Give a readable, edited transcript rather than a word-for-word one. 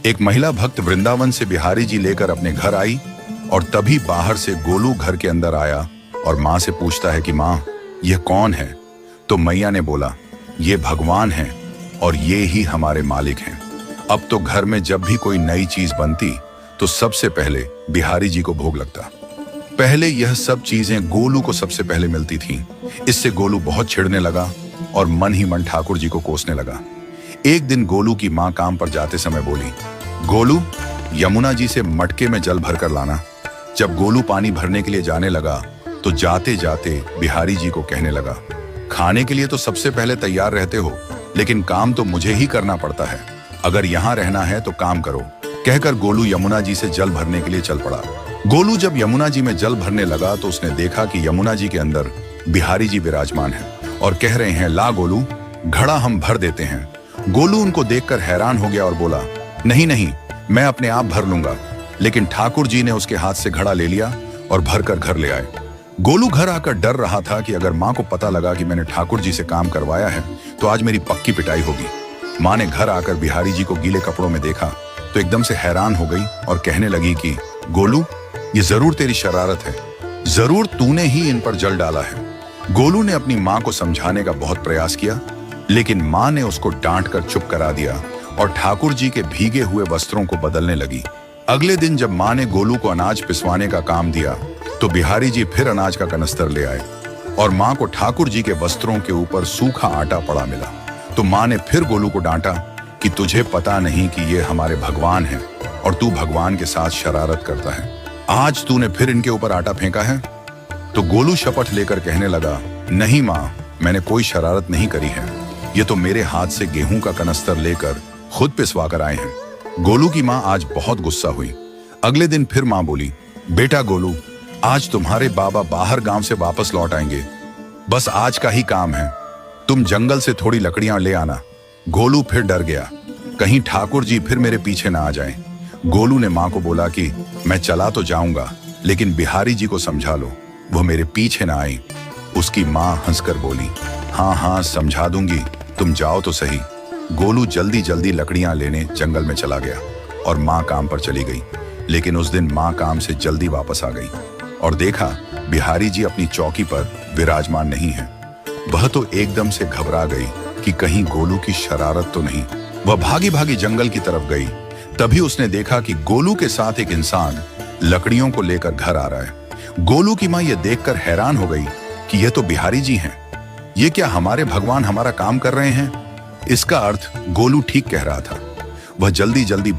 एक महिला भक्त वृंदावन से बिहारी जी लेकर अपने घर आई और तभी बाहर से गोलू घर के अंदर आया और माँ से पूछता है कि माँ, यह कौन है? तो मैया ने बोला, ये भगवान हैं और ये ही हमारे मालिक हैं। अब तो घर में जब भी कोई नई चीज बनती तो सबसे पहले बिहारी जी को भोग लगता। पहले यह सब चीजें गोलू को सबसे पहले मिलती थीं। इससे गोलू बहुत चिढ़ने लगा और मन ही मन ठाकुर जी को कोसने लगा। एक दिन गोलू की माँ काम पर जाते समय बोली, गोलू, यमुना जी से मटके में जल भर कर लाना। जब गोलू पानी भरने के लिए जाने लगा तो जाते जाते बिहारी जी को कहने लगा, खाने के लिए तो सबसे पहले तैयार रहते हो, लेकिन काम तो मुझे ही करना पड़ता है। अगर यहाँ रहना है तो काम करो। कहकर गोलू यमुना जी से जल भरने के लिए चल पड़ा। गोलू जब यमुना जी में जल भरने लगा तो उसने देखा कि यमुना जी के अंदर बिहारी जी विराजमान हैं और कह रहे हैं, ला गोलू, घड़ा हम भर देते हैं। गोलू उनको देखकर हैरान हो गया और बोला, नहीं नहीं, मैं अपने आप भर लूंगा। लेकिन ठाकुर जी ने उसके हाथ से घड़ा ले लिया और भरकर घर ले आए। गोलू घर आकर डर रहा था कि अगर माँ को पता लगा कि मैंने ठाकुर जी से काम करवाया है तो आज मेरी पक्की पिटाई होगी। माँ ने घर आकर बिहारी जी को गीले कपड़ों में देखा तो एकदम से हैरान हो गई और कहने लगी कि गोलू, ये जरूर तेरी शरारत है, जरूर तूने ही इन पर जल डाला है। गोलू ने अपनी माँ को समझाने का बहुत प्रयास किया, लेकिन माँ ने उसको डांट कर चुप करा दिया और ठाकुर जी के भीगे हुए वस्त्रों को बदलने लगी। अगले दिन जब माँ ने गोलू को अनाज पिसवाने का काम दिया तो बिहारी जी फिर अनाज का कनस्तर ले आए और माँ को ठाकुर जी के वस्त्रों के ऊपर सूखा आटा पड़ा मिला। तो माँ ने फिर गोलू को डांटा कि तुझे पता नहीं कि ये हमारे भगवान हैं और तू भगवान के साथ शरारत करता है। आज तूने फिर इनके ऊपर आटा फेंका है। तो गोलू शपथ लेकर कहने लगा, नहीं माँ, मैंने कोई शरारत नहीं करी है। ये तो मेरे हाथ से गेहूं का कनस्तर लेकर खुद पिसवा कर आए हैं। गोलू की माँ आज बहुत गुस्सा हुई। अगले दिन फिर माँ बोली, बेटा गोलू, आज तुम्हारे बाबा बाहर गांव से वापस लौट आएंगे। बस आज का ही काम है, तुम जंगल से थोड़ी लकड़ियां ले आना। गोलू फिर डर गया, कहीं ठाकुर जी फिर मेरे पीछे ना आ जाएं। गोलू ने माँ को बोला कि मैं चला तो जाऊंगा, लेकिन बिहारी जी को समझा लो, वो मेरे पीछे ना आए। उसकी माँ हंसकर बोली, हाँ हाँ समझा दूंगी, तुम जाओ तो सही। गोलू जल्दी जल्दी लकड़ियां लेने जंगल में चला गया और माँ काम पर चली गई। लेकिन उस दिन माँ काम से जल्दी वापस आ गई और देखा बिहारी जी अपनी चौकी पर विराजमान नहीं है। वह तो एकदम से घबरा गई कि कहीं गोलू की शरारत तो नहीं। वह भागी भागी जंगल की तरफ गई। तभी उसने देखा कि गोलू के साथ एक इंसान लकड़ियों को लेकर घर आ रहा है। गोलू की माँ यह देखकर हैरान हो गई कि यह तो बिहारी जी हैं। ये क्या हमारे भगवान हमारा काम कर रहे हैं? इसका अर्थ गोलू ठीक कह रहा था। वह जल्दी जल्दी